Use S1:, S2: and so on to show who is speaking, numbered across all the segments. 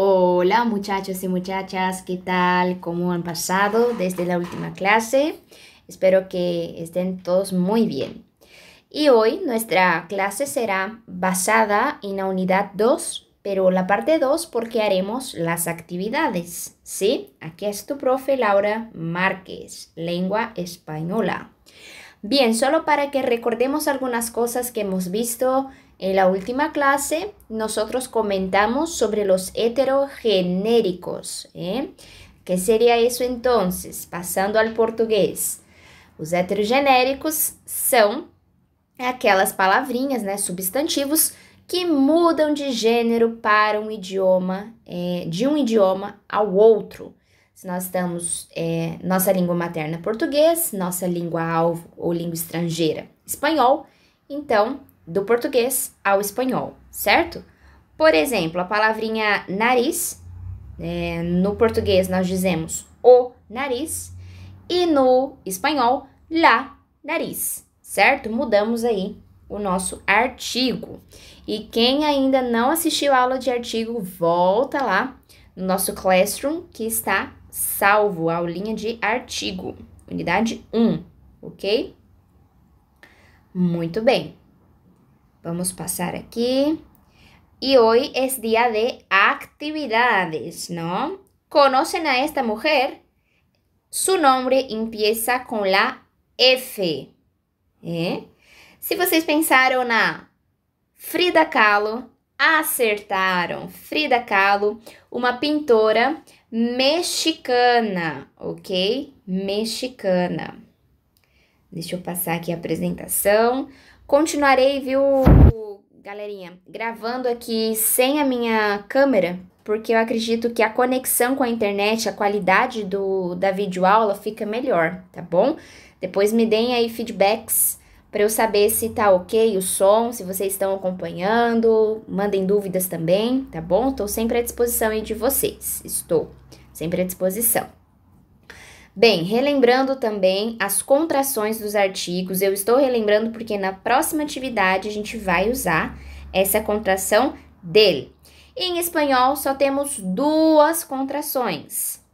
S1: Hola muchachos y muchachas, ¿qué tal? ¿Cómo han pasado desde la última clase? Espero que estén todos muy bien. Y hoy nuestra clase será basada en la unidad 2, pero la parte 2 porque haremos las actividades, ¿sí? Aquí es tu profe Laura Márquez, lengua española. Bien, solo para que recordemos algunas cosas que hemos visto en la última clase, nosotros comentamos sobre los heterogenéricos, ¿eh? ¿Qué sería eso entonces? Pasando al português. Os heterogenéricos são aquelas palavrinhas, né, substantivos, que mudam de gênero para um idioma, de um idioma ao outro. Se nós estamos, nossa língua materna português, nossa língua alvo ou língua estrangeira espanhol, então, do português ao espanhol, certo? Por exemplo, a palavrinha nariz, no português nós dizemos o nariz, e no espanhol, la nariz, certo? Mudamos aí o nosso artigo. E quem ainda não assistiu a aula de artigo, volta lá no nosso Classroom, que está salvo a aulinha de artigo, unidade 1, ok? Muito bem. Vamos passar aqui. Y hoy es día de actividades, ¿no? ¿Conocen a esta mujer? Su nombre empieza con la F. Se vocês pensaram na Frida Kahlo, acertaram. Frida Kahlo, uma pintora mexicana, ok? Mexicana. Deixa eu passar aqui a apresentação. Continuarei, viu, galerinha, gravando aqui sem a minha câmera, porque eu acredito que a conexão com a internet, a qualidade da videoaula fica melhor, tá bom? Depois me deem aí feedbacks para eu saber se tá ok o som, se vocês estão acompanhando, mandem dúvidas também, tá bom? Estou sempre à disposição aí de vocês, estou sempre à disposição. Bem, relembrando também as contrações dos artigos, eu estou relembrando porque na próxima atividade a gente vai usar essa contração dele. Em espanhol só temos duas contrações.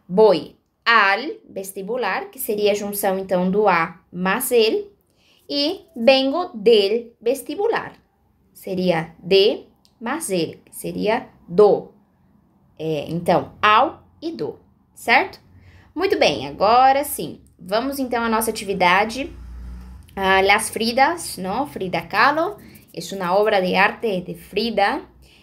S1: Voy al vestibular, que seria a junção então do a mais el, e vengo del vestibular, seria de mais el, que seria do. Então, ao e do, certo? Muito bem, agora sim, vamos então à nossa atividade. Las Fridas, ¿no? Frida Kahlo, es una obra de arte de Frida.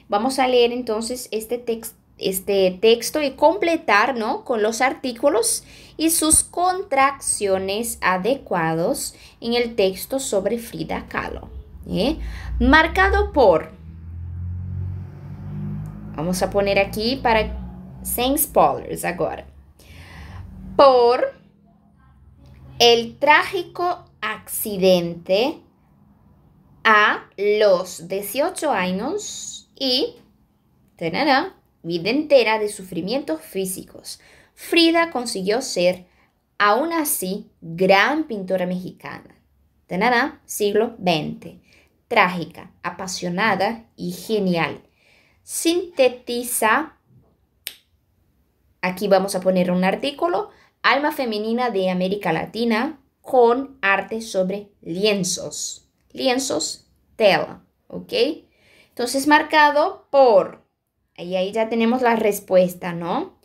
S1: Vamos a leer entonces este texto y completar, ¿no? Con los artículos y sus contracciones adecuados en el texto sobre Frida Kahlo. Marcado por, vamos a poner aquí para sem spoilers agora. Por el trágico accidente a los 18 años y vida entera de sufrimientos físicos, Frida consiguió ser, aún así, gran pintora mexicana. Siglo XX. Trágica, apasionada y genial. Sintetiza, aquí vamos a poner un artículo, alma femenina de América Latina con arte sobre lienzos. Lienzos, tela, ¿ok? Entonces, marcado por, y ahí ya tenemos la respuesta, ¿no?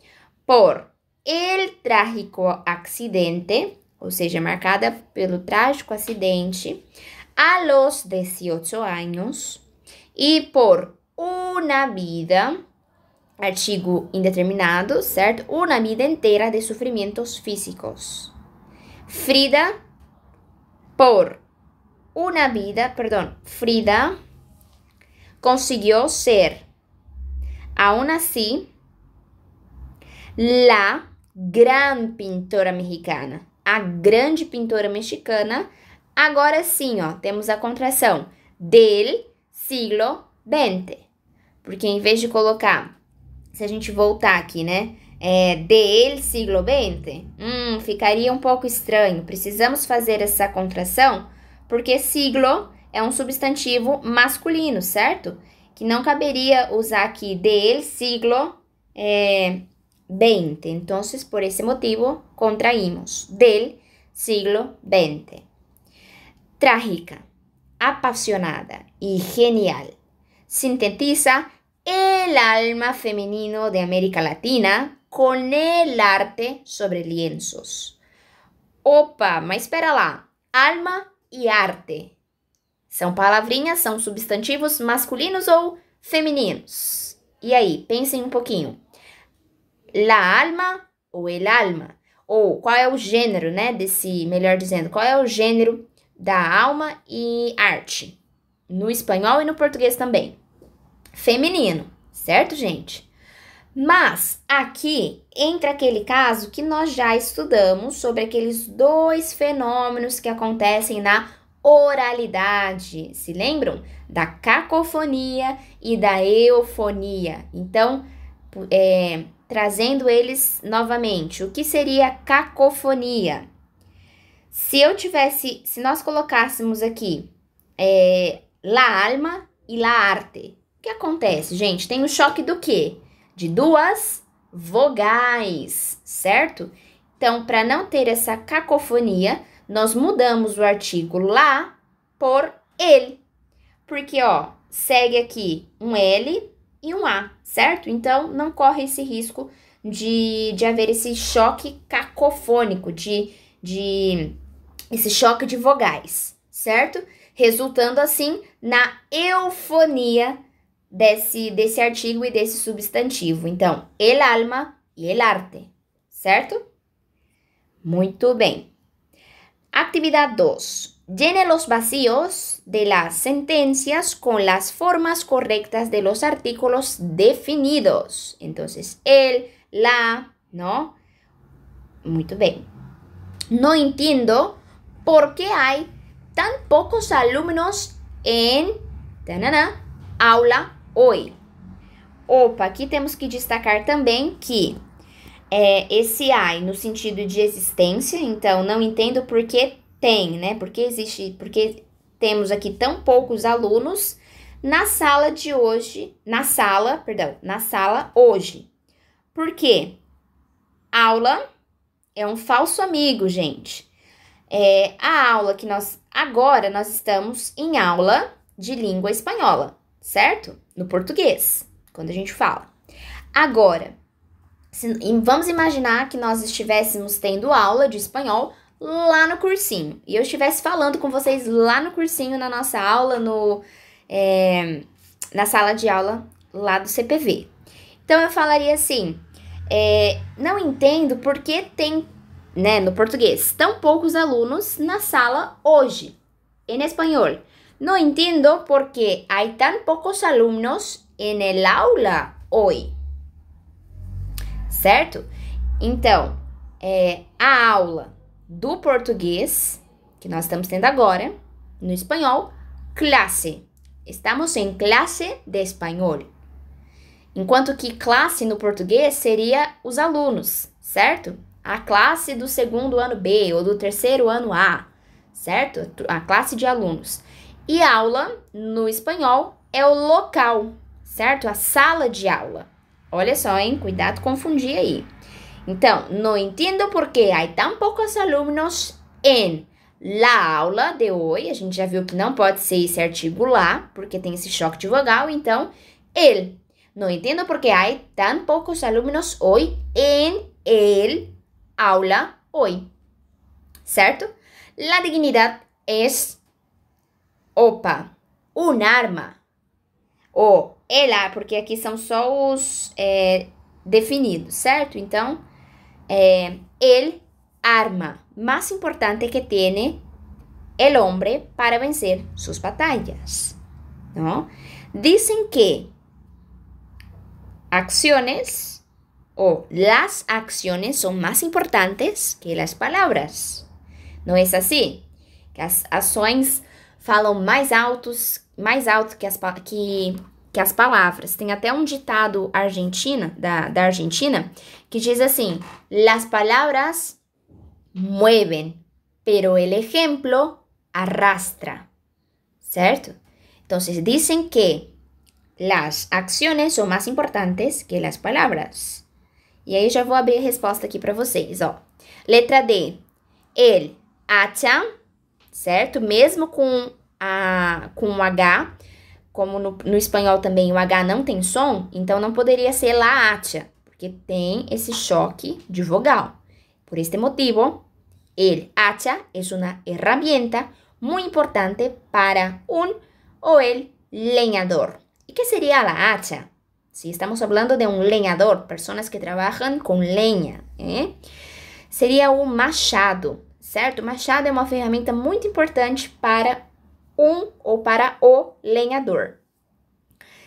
S1: Por el trágico accidente, ou seja, marcada pelo trágico acidente, a los 18 años, y por una vida, artigo indeterminado, certo? Una vida inteira de sofrimentos físicos. Frida, por una vida, Frida consiguió ser, aún así, la gran pintora mexicana. A grande pintora mexicana. Agora sim, ó, temos a contração del siglo XX. Porque em vez de colocar, se a gente voltar aqui, né? Del siglo XX, ficaria um pouco estranho. Precisamos fazer essa contração porque siglo é um substantivo masculino, certo? que não caberia usar aqui del siglo XX. Entonces, por ese motivo, contraímos del siglo XX. Trágica, apasionada y genial. Sintetiza el alma femenino de América Latina con el arte sobre lienzos. Opa, mas espera lá. Alma e arte. São palavrinhas, são substantivos masculinos ou femininos? E aí, pensem um pouquinho. La alma ou el alma? Ou qual é o gênero, né, melhor dizendo, qual é o gênero da alma e arte? No espanhol e no português também. Feminino, certo, gente? Mas aqui entra aquele caso que nós já estudamos sobre aqueles dois fenômenos que acontecem na oralidade. Se lembram? Da cacofonia e da eufonia. Então, trazendo eles novamente, o que seria cacofonia? Se nós colocássemos aqui la alma e la arte, o que acontece, gente? Tem o choque do quê? De duas vogais, certo? Então, para não ter essa cacofonia, nós mudamos o artigo lá por ele. Porque, ó, segue aqui um L e um A, certo? Então, não corre esse risco de haver esse choque cacofônico, esse choque de vogais, certo? Resultando, assim, na eufonia desse artigo e desse substantivo. Então, el alma e el arte, certo? Muito bem. Actividad 2. Llene los vacíos de las sentencias con las formas correctas de los artículos definidos. Entonces, el, la, ¿no? Muito bem. No entiendo por qué hay tan pocos alumnos en aula hoy. Opa, aqui temos que destacar também que esse ai no sentido de existência, então não entendo por que tem, né? Porque temos aqui tão poucos alunos na sala hoje. Por quê? Aula é um falso amigo, gente. A aula que agora nós estamos em aula de língua espanhola, certo? No português, quando a gente fala. Agora, vamos imaginar que nós estivéssemos tendo aula de espanhol lá no cursinho. E eu estivesse falando com vocês lá no cursinho, na nossa aula, na sala de aula lá do CPV. Então, eu falaria assim, não entendo por que tem, né, no português, tão poucos alunos na sala hoje. Em espanhol, não entendo por que há tão poucos alunos en el aula hoy. Certo? Então, a aula do português, que nós estamos tendo agora, no espanhol, classe. Estamos em classe de espanhol. Enquanto que classe no português seria os alunos, certo? A classe do segundo ano B ou do terceiro ano A, certo? A classe de alunos. E aula, no espanhol, é o local, certo? A sala de aula. Olha só, hein? Cuidado confundir aí. Então, não entendo por que há tão poucos alunos em la aula de hoje. A gente já viu que não pode ser esse artigo lá, porque tem esse choque de vogal. Então, el. Não entendo por que há tão poucos alunos hoje em el aula hoy. Certo? La dignidad es, opa, un arma. Ou ela, porque aqui são só os definidos, certo? Então, el arma mais importante que tiene el hombre para vencer sus batallas, ¿no? Dicen que acciones o las acciones son más importantes que las palabras. Não é assim? Que as ações falam mais alto que as palavras. Tem até um ditado da Argentina que diz assim: las palabras mueven, pero el ejemplo arrastra. ¿Certo? Entonces, dicen que las acciones son más importantes que las palabras. E aí já vou abrir a resposta aqui para vocês, ó. Letra D. Ele acha, certo? Mesmo com o H, como no espanhol também o H não tem som, então não poderia ser la acha, porque tem esse choque de vogal. Por este motivo, el hacha es una herramienta muy importante para un o el leñador. ¿Y qué sería la hacha? Si estamos hablando de un leñador, personas que trabajan con leña, seria um machado, certo? O machado é uma ferramenta muito importante para ou para o leñador.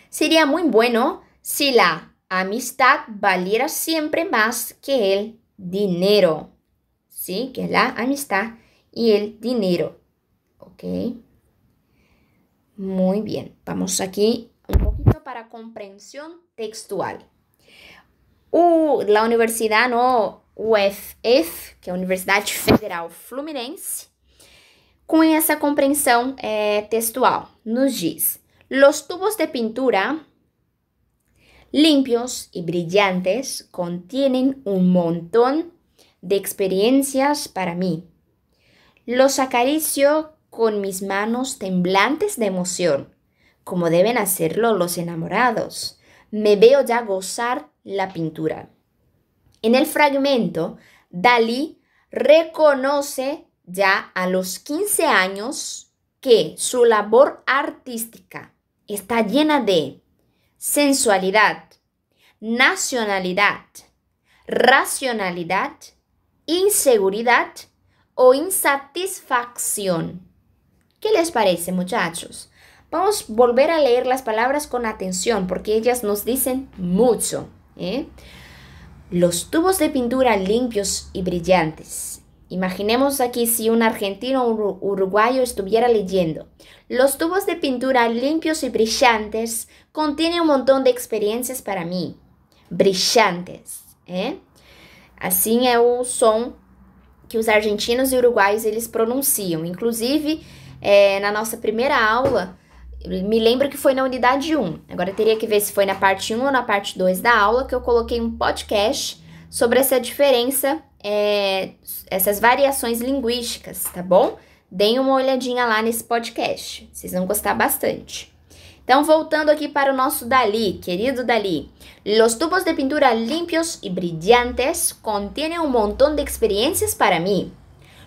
S1: Sería muy bueno si la amistad valiera siempre más que el dinero. ¿Sí? Que la amistad y el dinero. ¿Ok? Muy bien. Vamos aquí un poquito para comprensión textual. La universidad UFF, que é a Universidade Federal Fluminense, com essa compreensão textual, nos diz: los tubos de pintura limpios y brillantes contienen un montón de experiencias para mí. Los acaricio con mis manos temblantes de emoción, como deben hacerlo los enamorados. Me veo ya gozar la pintura. En el fragmento, Dalí reconoce ya a los 15 años que su labor artística está llena de sensualidad, nacionalidad, racionalidad, inseguridad o insatisfacción. ¿Qué les parece, muchachos? Vamos a volver a leer las palabras con atención porque ellas nos dicen mucho. Los tubos de pintura limpios y brillantes. Imaginemos aquí si un argentino o uruguayo estuviera leyendo. Los tubos de pintura limpios y brillantes contienen un montón de experiencias para mí. Brillantes. Assim é o som que os argentinos e uruguaios eles pronunciam. Inclusive, na nossa primeira aula, me lembro que foi na unidade 1. Agora eu teria que ver se foi na parte 1 ou na parte 2 da aula que eu coloquei um podcast sobre essa diferença, essas variações linguísticas, tá bom? Deem uma olhadinha lá nesse podcast, vocês vão gostar bastante. Então, voltando aqui para o nosso Dalí, querido Dalí. Los tubos de pintura limpios y brillantes contienen un montón de experiencias para mí.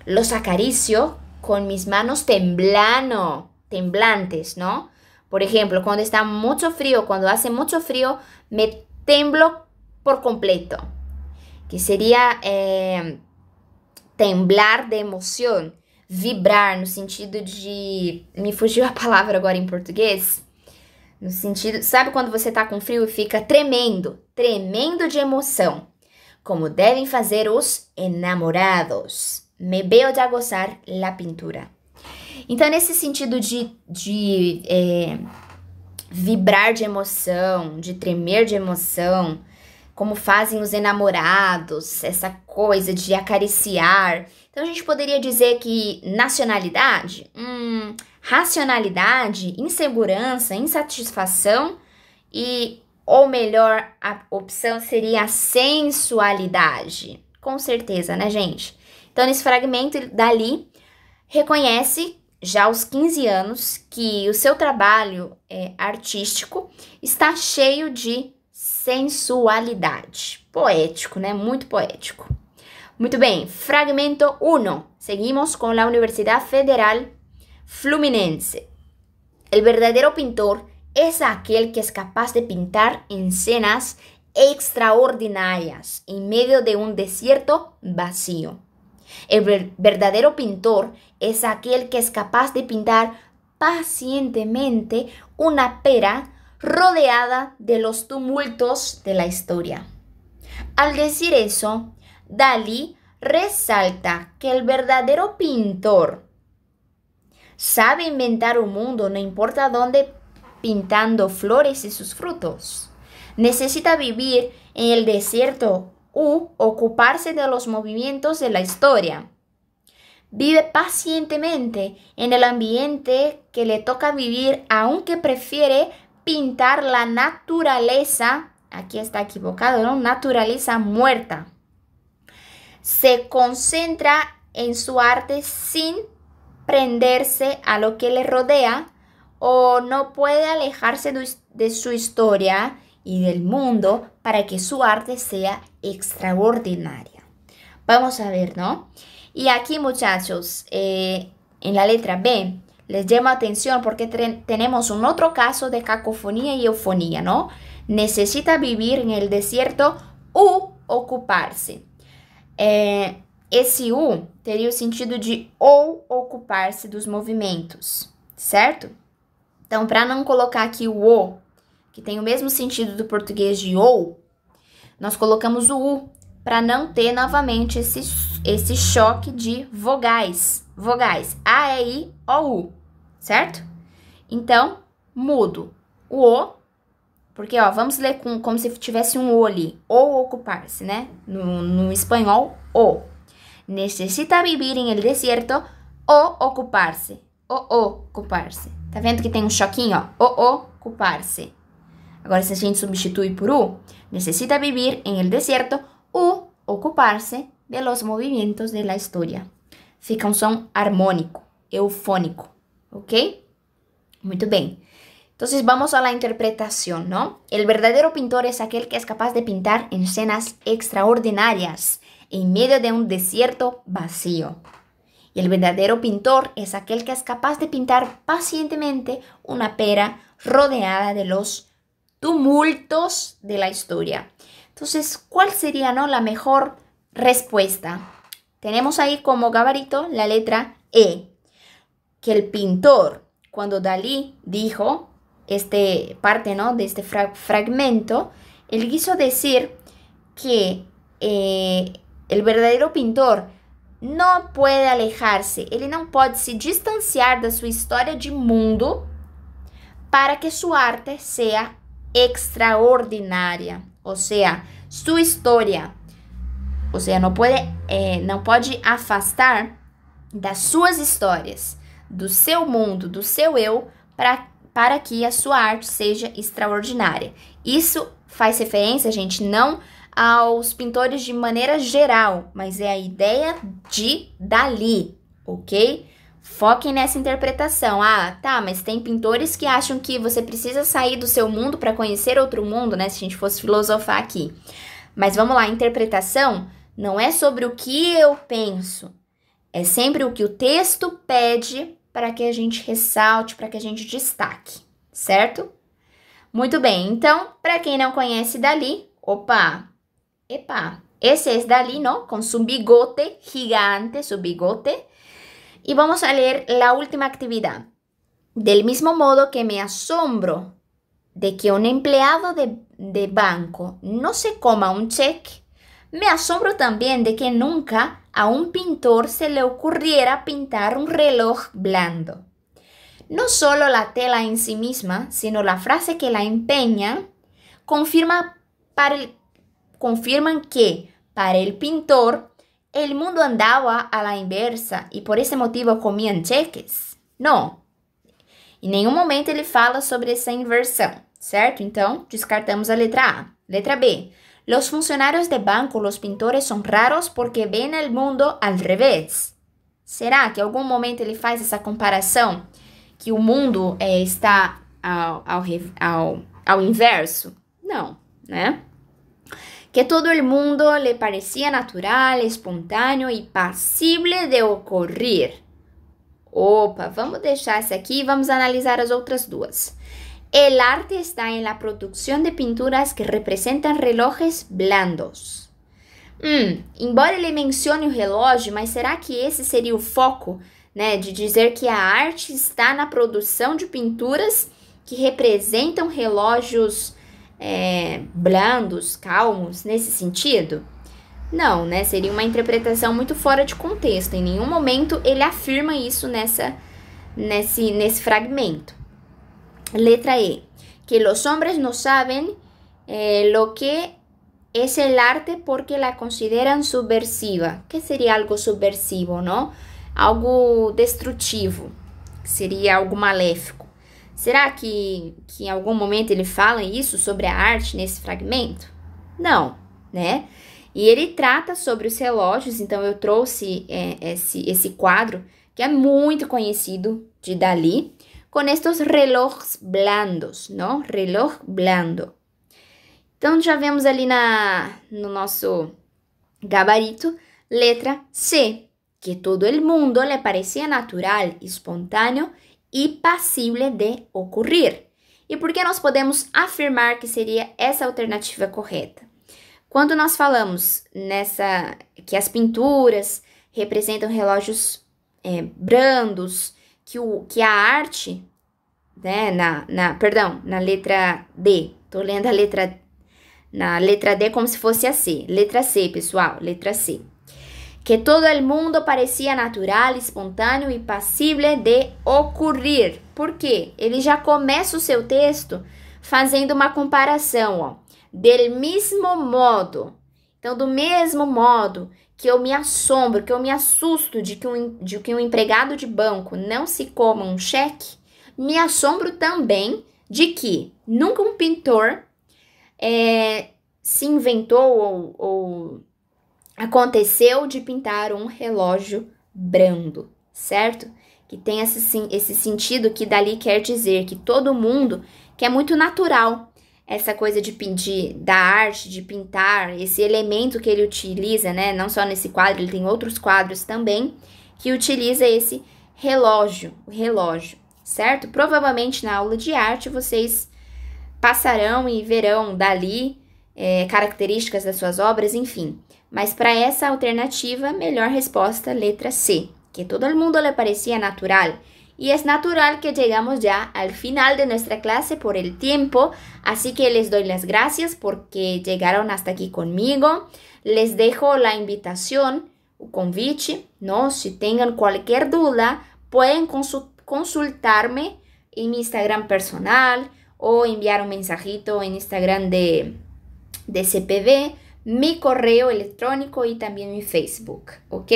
S1: Los acaricio con mis manos temblantes, ¿no? Por ejemplo, cuando está mucho frío, cuando hace mucho frío, me temblo por completo. Que seria temblar de emoção, vibrar no sentido de... Me fugiu a palavra agora em português. No sentido... Sabe quando você tá com frio e fica tremendo de emoção. Como devem fazer os enamorados. Me veo ya gozar la pintura. Então, nesse sentido de vibrar de emoção, de tremer de emoção, como fazem os enamorados, essa coisa de acariciar. Então, a gente poderia dizer que nacionalidade, racionalidade, insegurança, insatisfação ou melhor, a opção seria a sensualidade. Com certeza, né, gente? Então, nesse fragmento, Dalí reconhece já aos 15 anos que o seu trabalho artístico está cheio de sensualidade. Poético, né? Muito poético. Muito bem, fragmento 1. Seguimos com a Universidade Federal Fluminense. El verdadero pintor es aquel que es capaz de pintar escenas extraordinarias en medio de un desierto vacío. El verdadero pintor es aquel que es capaz de pintar pacientemente una pera rodeada de los tumultos de la historia. Al decir eso, Dalí resalta que el verdadero pintor sabe inventar un mundo, no importa dónde, pintando flores y sus frutos. Necesita vivir en el desierto u ocuparse de los movimientos de la historia. Vive pacientemente en el ambiente que le toca vivir, aunque prefiere pintar la naturaleza, aquí está equivocado, ¿no? Naturaleza muerta. Se concentra en su arte sin prenderse a lo que le rodea o no puede alejarse de su historia y del mundo para que su arte sea extraordinaria. Vamos a ver, ¿no? Y aquí, muchachos, en la letra B, les llamo atención porque tenemos un otro caso de cacofonía y eufonía, ¿no? Necesita vivir en el desierto u ocuparse. Esse U teria o sentido de ou ocupar-se dos movimentos, certo? Então, para não colocar aqui o O, que tem o mesmo sentido do português de ou, nós colocamos o U para não ter novamente esse choque de vogais. Vogais A, E, I, O, U, certo? Então, mudo o O, porque, ó, vamos ler como se tivesse um O ali, ou ocupar-se, né? No espanhol, o. Necesita vivir en el desierto o ocuparse. O ocupar-se. Tá vendo que tem um choquinho, ó? O ocupar-se. Agora, se a gente substitui por U, necesita vivir en el desierto u ocupar-se de los movimientos de la historia. Fica um som harmônico, eufónico, ¿ok? Muito bem. Entonces vamos a la interpretación, ¿no? El verdadero pintor es aquel que es capaz de pintar en escenas extraordinarias en medio de un desierto vacío. Y el verdadero pintor es aquel que es capaz de pintar pacientemente una pera rodeada de los tumultos de la historia. Entonces, ¿cuál sería, no, la mejor respuesta? Tenemos ahí como gabarito la letra E, que el pintor, cuando Dalí dijo parte, ¿no?, de este fragmento, él quiso decir que el verdadero pintor não pode alejar-se, ele não pode se distanciar da sua história de mundo para que sua arte seja extraordinária. Ou seja, sua história, ou seja, não pode afastar das suas histórias, do seu mundo, do seu eu, para que a sua arte seja extraordinária. Isso faz referência, gente, não aos pintores de maneira geral, mas é a ideia de Dalí, ok? Foquem nessa interpretação. Ah, tá, mas tem pintores que acham que você precisa sair do seu mundo para conhecer outro mundo, né? Se a gente fosse filosofar aqui. Mas vamos lá, a interpretação não é sobre o que eu penso, é sempre o que o texto pede para que a gente ressalte, para que a gente destaque, certo? Muito bem, então, para quem não conhece Dalí, ese es Dalí, ¿no? Con su bigote gigante, su bigote. Y vamos a leer la última actividad. Del mismo modo que me asombro de que un empleado de banco no se coma un cheque, me asombro también de que nunca a un pintor se le ocurriera pintar un reloj blando. No solo la tela en sí misma, sino la frase que la empeña, confirman que para el pintor el mundo andaba a la inversa y por ese motivo comían cheques. Não, em nenhum momento ele fala sobre essa inversão, certo? Então, descartamos a letra A. Letra B. Los funcionarios de banco, los pintores son raros porque ven el mundo al revés. Será que em algum momento ele faz essa comparação? Que o mundo está ao inverso? Não, né? Que todo el mundo le parecía natural, espontâneo e passível de ocorrer. Opa, vamos deixar essa aqui e vamos analisar as outras duas. El arte está en la producción de pinturas que representan relojes blandos. Embora ele mencione o relógio, mas será que esse seria o foco, né, de dizer que a arte está na produção de pinturas que representam relógios blandos, calmos, nesse sentido? Não, né? Seria uma interpretação muito fora de contexto. Em nenhum momento ele afirma isso nesse fragmento. Letra E. Que los hombres no saben lo que es el arte porque la consideran subversiva. Que seria algo subversivo, não? Algo destrutivo. Seria algo maléfico. Será que em algum momento ele fala isso sobre a arte nesse fragmento? Não, né? E ele trata sobre os relógios, então eu trouxe esse quadro, que é muito conhecido de Dalí, com estes relógios blandos, não? Reloj blando. Então, já vemos ali no nosso gabarito, letra C, que todo el mundo le parecía natural, espontâneo e passível de ocorrer. E por que nós podemos afirmar que seria essa alternativa correta? Quando nós falamos que as pinturas representam relógios brandos, que a arte, né, na letra D, tô lendo na letra D como se fosse a C, letra C, pessoal, letra C. Que todo el mundo parecia natural, espontâneo e passível de ocorrer. Por quê? Ele já começa o seu texto fazendo uma comparação, ó. Del mesmo modo. Então, do mesmo modo que eu me assombro, que eu me assusto de que um empregado de banco não se coma um cheque, me assombro também de que nunca um pintor se inventou ou aconteceu de pintar um relógio brando, certo? Que tem esse sentido que Dalí quer dizer, que todo mundo, que é muito natural, essa coisa da arte, de pintar, esse elemento que ele utiliza, né? Não só nesse quadro, ele tem outros quadros também, que utiliza esse o relógio, certo? Provavelmente na aula de arte vocês passarão e verão Dalí, características das suas obras, enfim. Mas para essa alternativa, melhor resposta, letra C, que todo el mundo le parecía natural. Y es natural que llegamos ya al final de nuestra clase por el tiempo, así que les doy las gracias porque llegaron hasta aquí conmigo. Les dejo la invitación, o convite, ¿no? Si tengan cualquier duda, pueden consultarme en mi Instagram personal o enviar un mensajito en Instagram de CPV, mi correo electrónico y también mi Facebook, ¿ok?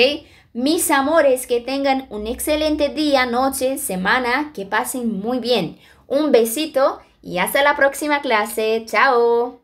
S1: Mis amores, que tengan un excelente día, noche, semana, que pasen muy bien. Un besito y hasta la próxima clase. ¡Chao!